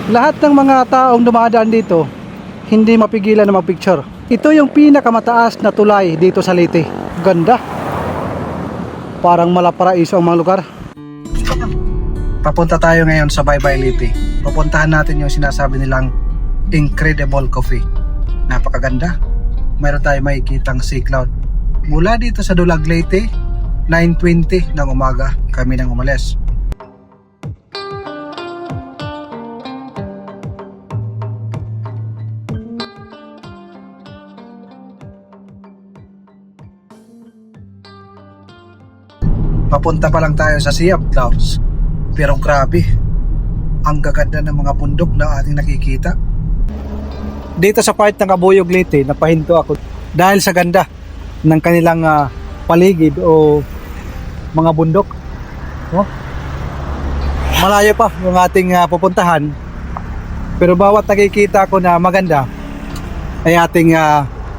Lahat ng mga taong dumadaan dito, hindi mapigilan na magpicture. Ito yung pinakamataas na tulay dito sa Leyte. Ganda. Parang malaparaiso ang mga lugar. Papunta tayo ngayon sa Baybay Leyte. Pupuntahan natin yung sinasabi nilang incredible coffee. Napakaganda. Mayroon tayo makikitang sea cloud. Mula dito sa Dulag, Leyte, 9:20 ng umaga kami nang umalis. Papunta pa lang tayo sa Sea of Clouds. Pero grabe, ang gaganda ng mga bundok na ating nakikita. Dito sa part ng Kabuyog, Leyte, napahinto ako dahil sa ganda ng kanilang paligid o mga bundok. Oh. Malayo pa yung ating pupuntahan, pero bawat nakikita ko na maganda ay ating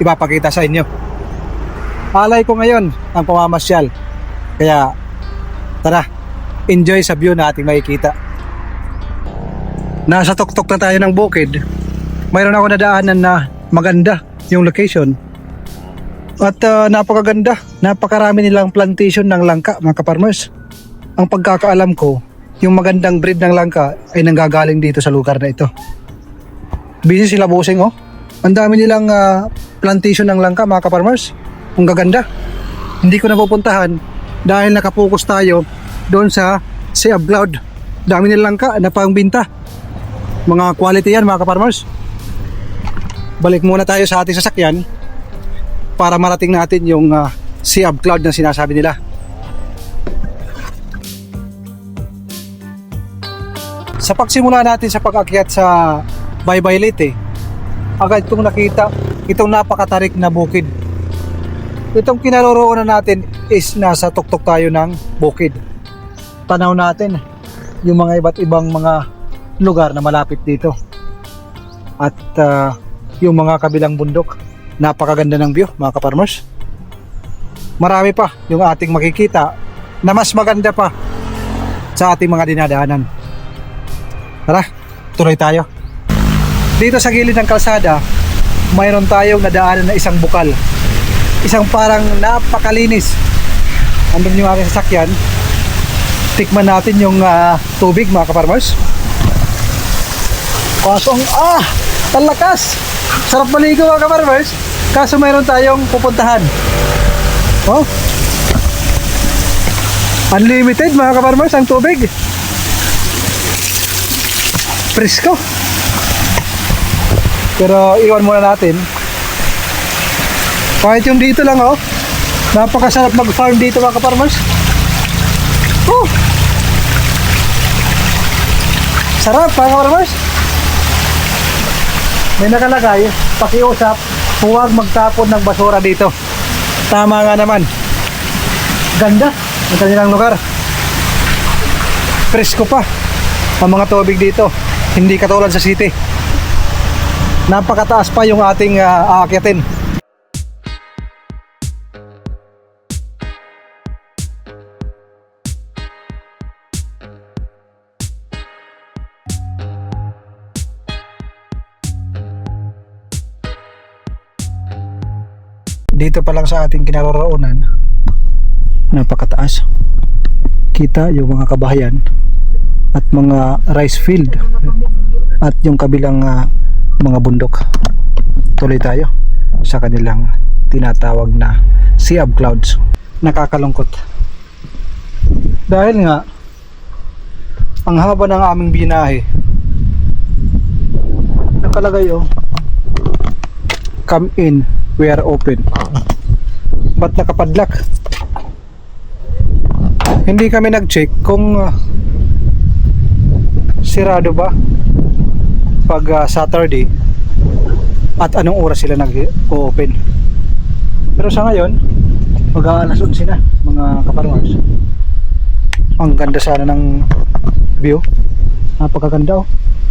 ipapakita sa inyo. Alay ko ngayon ang pamamasyal, kaya tara, enjoy sa view na ating makikita. Nasa tuktok na tayo ng bukid. Mayroon ako nadaanan na maganda yung location. At napakaganda. Napakarami nilang plantation ng langka, mga kaparmers. Ang pagkakaalam ko, yung magandang breed ng langka ay nanggagaling dito sa lugar na ito. Busy sila bossing, oh. Ang dami nilang plantation ng langka, mga kaparmers. Ang gaganda. Hindi ko napupuntahan dahil nakapokus tayo doon sa Sea of Cloud. Dami nilang langka na pangbinta. Mga quality yan, mga kaparmers. Balik muna tayo sa ating sasakyan para marating natin yung Sea of Cloud na sinasabi nila. Sa pagsimula natin sa pag-akyat sa Baybay Leyte, agad itong nakita itong napakatarik na bukid. Itong kinaroroonan natin is nasa tuktok tayo ng bukid. Tanaw natin yung mga iba't ibang mga lugar na malapit dito. At yung mga kabilang bundok, napakaganda ng view, mga kaparmers. Marami pa yung ating makikita na mas maganda pa sa ating mga dinadaanan. Tara, tuloy tayo. Dito sa gilid ng kalsada, mayroon tayong nadaanan na isang bukal. Isang parang napakalinis. Andun yung aking sasakyan. Tikman natin yung tubig, mga kaparmers. Kaso ang lakas. Sarap maligo, mga kaparmers. Kaso mayroon tayong pupuntahan. Oh, unlimited, mga kaparmers, ang tubig. Presko. Pero iwan muna natin. Kahit yung dito lang, oh, napakasarap mag-farm dito, mga kaparmers. Oh, sarap, mga kaparmers. May nakalagay, pakiusap, huwag magtapon ng basura dito. Tama nga naman. Ganda ang kanilang lugar. Presko pa ang mga tubig dito. Hindi katulad sa city. Napakataas pa yung ating aakyatin. Dito pa lang sa ating kinaroroonan, napakataas. Kita yung mga kabahayan at mga rice field at yung kabilang mga bundok. Tuloy tayo sa kanilang tinatawag na Sea of Clouds. Nakakalungkot dahil nga ang haba ng aming binahe, nakalagay, oh, come in, we are open. Ba't nakapadlock? Hindi kami nag-check kung sirado ba pag Saturday at anong oras sila nag-open. Pero sa ngayon, mag-aalas 11 na, mga kaparmers. Ang ganda sana ng view. Napakaganda, oh.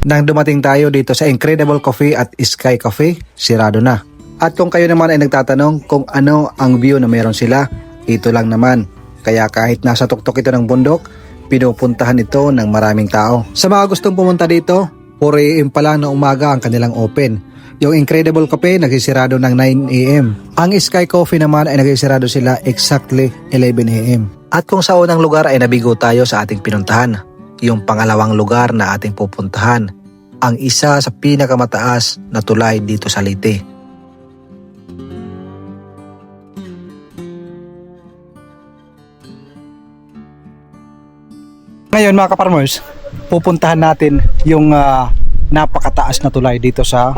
Nang dumating tayo dito sa Incredible Coffee at Sky Cafe, sirado na. At kung kayo naman ay nagtatanong kung ano ang view na meron sila, ito lang naman. Kaya kahit nasa tuktok ito ng bundok, pinupuntahan ito ng maraming tao. Sa mga gustong pumunta dito, 4 AM pa lang na umaga ang kanilang open. Yung Incredible Cafe nagsisirado ng 9 AM. Ang Sky Coffee naman ay nagsisirado sila exactly 11 AM. At kung sa unang lugar ay nabigo tayo sa ating pinuntahan, yung pangalawang lugar na ating pupuntahan, ang isa sa pinakamataas na tulay dito sa Leyte. Ngayon mga kaparmers, pupuntahan natin yung napakataas na tulay dito sa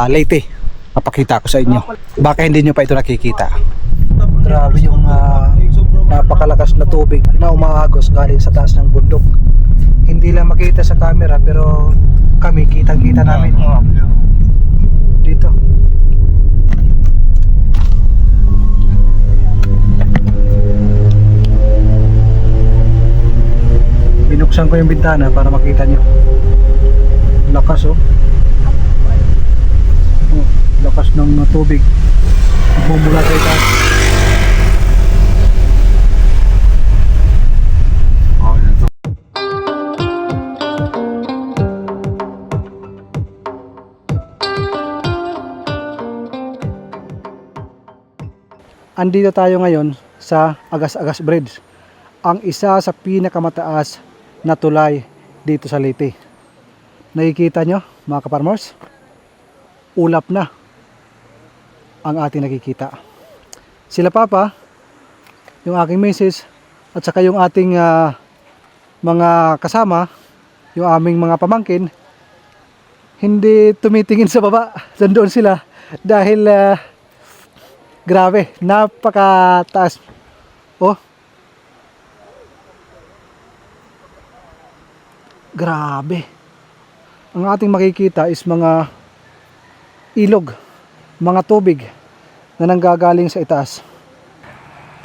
Leyte. Papakita ko sa inyo. Baka hindi nyo pa ito nakikita. Grabe yung napakalakas na tubig na umaagos galing sa taas ng bundok. Hindi lang makita sa camera pero kami kitang-kita namin. Dito. Binuksan ko yung bintana para makita nyo. Lakas oh. Lakas ng tubig bumula sa itaas. Andito tayo ngayon sa Agas-Agas Bridge, ang isa sa pinakamataas na tulay dito sa Leyte. Nakikita nyo mga kaparmers, ulap na ang ating nakikita. Sila Papa, yung aking misis, at saka yung ating mga kasama, yung aming mga pamangkin, hindi tumitingin sa baba. Nandoon sila dahil grabe, napakataas. Oh, grabe. Ang ating makikita is mga ilog, mga tubig na nanggagaling sa itaas.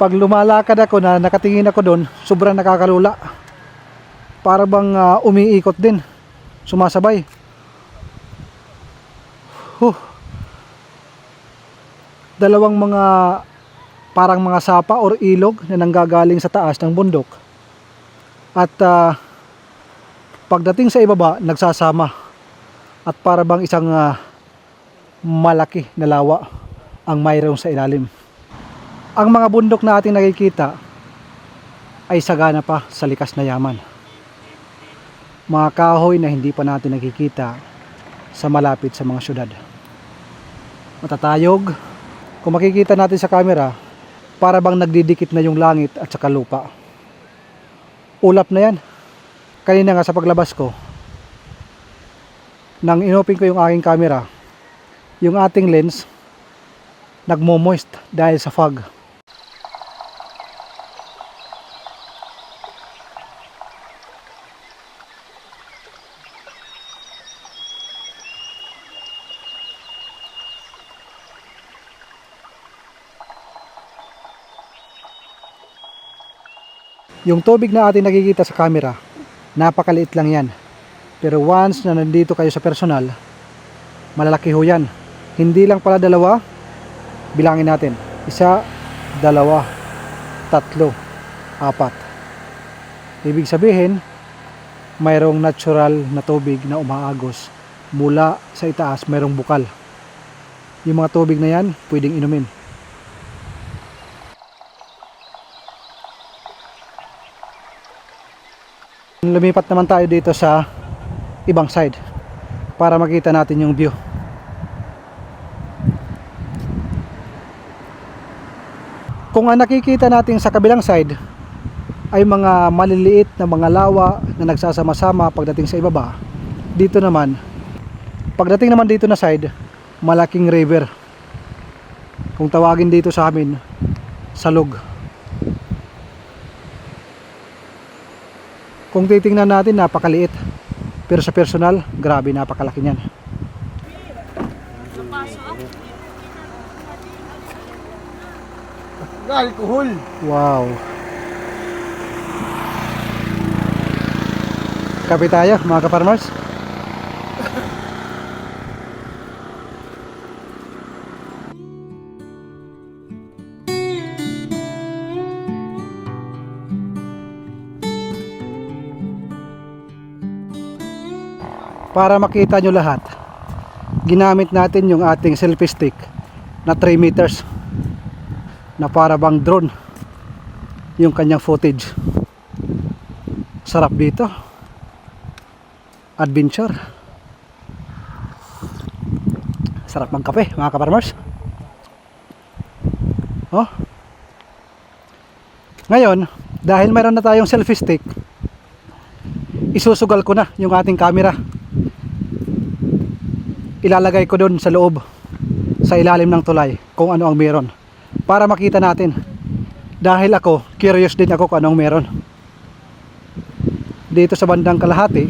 Pag lumalakad ako na nakatingin ako doon, sobrang nakakalula. Para bang umiikot din, sumasabay. Dalawang mga parang mga sapa or ilog na nanggagaling sa taas ng bundok. At pagdating sa ibaba, nagsasama. At para bang isang malaki na lawa ang mayroon sa ilalim. Ang mga bundok na ating nakikita ay sagana pa sa likas na yaman. Mga kahoy na hindi pa natin nakikita sa malapit sa mga syudad. Matatayog. Kung makikita natin sa camera, para bang nagdidikit na yung langit at saka lupa. Ulap na yan. Kanina nga sa paglabas ko, nang inopen ko yung aking camera, yung ating lens nagmo-moist dahil sa fog. Yung tubig na ating nakikita sa camera, napakaliit lang yan. Pero once na nandito kayo sa personal, malalaki ho yan. Hindi lang pala dalawa, bilangin natin. 1, 2, 3, 4. Ibig sabihin, mayroong natural na tubig na umaagos. Mula sa itaas, mayroong bukal. Yung mga tubig na yan, pwedeng inumin. Lumipat naman tayo dito sa ibang side para makita natin yung view. Kung ang nakikita natin sa kabilang side ay mga maliliit na mga lawa na nagsasama-sama pagdating sa ibaba, dito naman, pagdating naman dito na side, malaking river. Kung tawagin dito sa amin, salog. Kung titingnan natin, napakaliit. Pero sa personal, grabe, napakalaki niyan. Alcohol. Wow. Kape tayo, mga ka-farmers. para makita nyo lahat, ginamit natin yung ating selfie stick na 3 meters na para bang drone yung kanyang footage. Sarap dito, adventure, sarap magkape mga kaparmers. Oh, ngayon dahil mayroon na tayong selfie stick, isusugal ko na yung ating camera. Ilalagay ko doon sa loob, sa ilalim ng tulay, kung ano ang meron, para makita natin. Dahil ako, curious din ako kung anong meron. Dito sa bandang kalahati,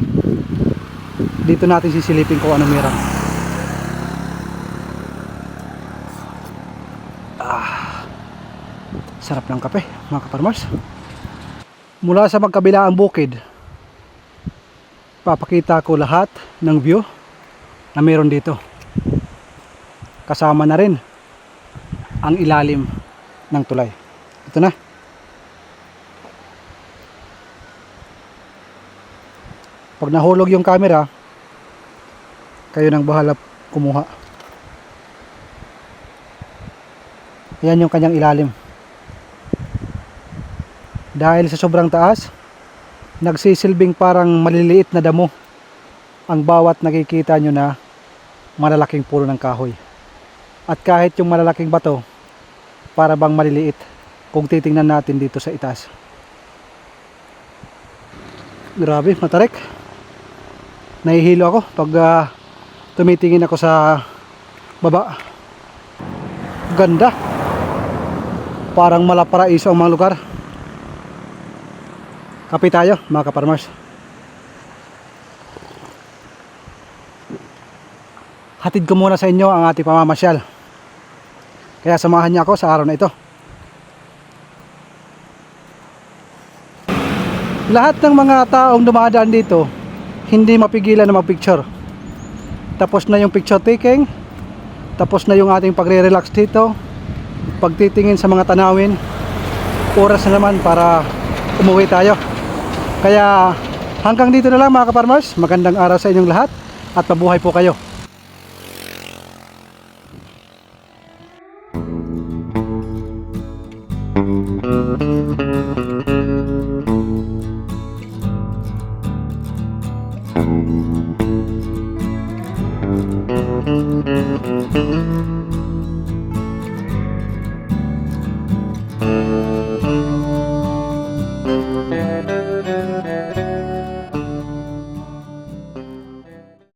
dito natin sisilipin kung anong meron. Sarap ng kape mga kaparmers. Mula sa magkabilaang bukid, papakita ko lahat ng view na meron dito. Kasama na rin ang ilalim ng tulay. Ito na. Pag nahulog yung camera, kayo nang bahala kumuha. Ayan yung kanyang ilalim. Dahil sa sobrang taas, nagsisilbing parang maliliit na damo ang bawat nakikita nyo na malalaking puno ng kahoy. At kahit yung malalaking bato, para bang maliliit kung titingnan natin dito sa itaas. Grabe, matarik. Nahihilo ako pag tumitingin ako sa baba. Ganda. Parang malaparaiso ang mga lugar. Kape tayo mga kaparmers. Hatid ko muna sa inyo ang ating pamamasyal. Kaya samahan niyo ako sa araw na ito. Lahat ng mga taong dumadaan dito, hindi mapigilan na mag-picture. Tapos na yung picture taking, tapos na yung ating pagre-relax dito, pagtitingin sa mga tanawin, oras na naman para umuwi tayo. Kaya hanggang dito na lang mga kaparmers. Magandang araw sa inyong lahat at mabuhay po kayo.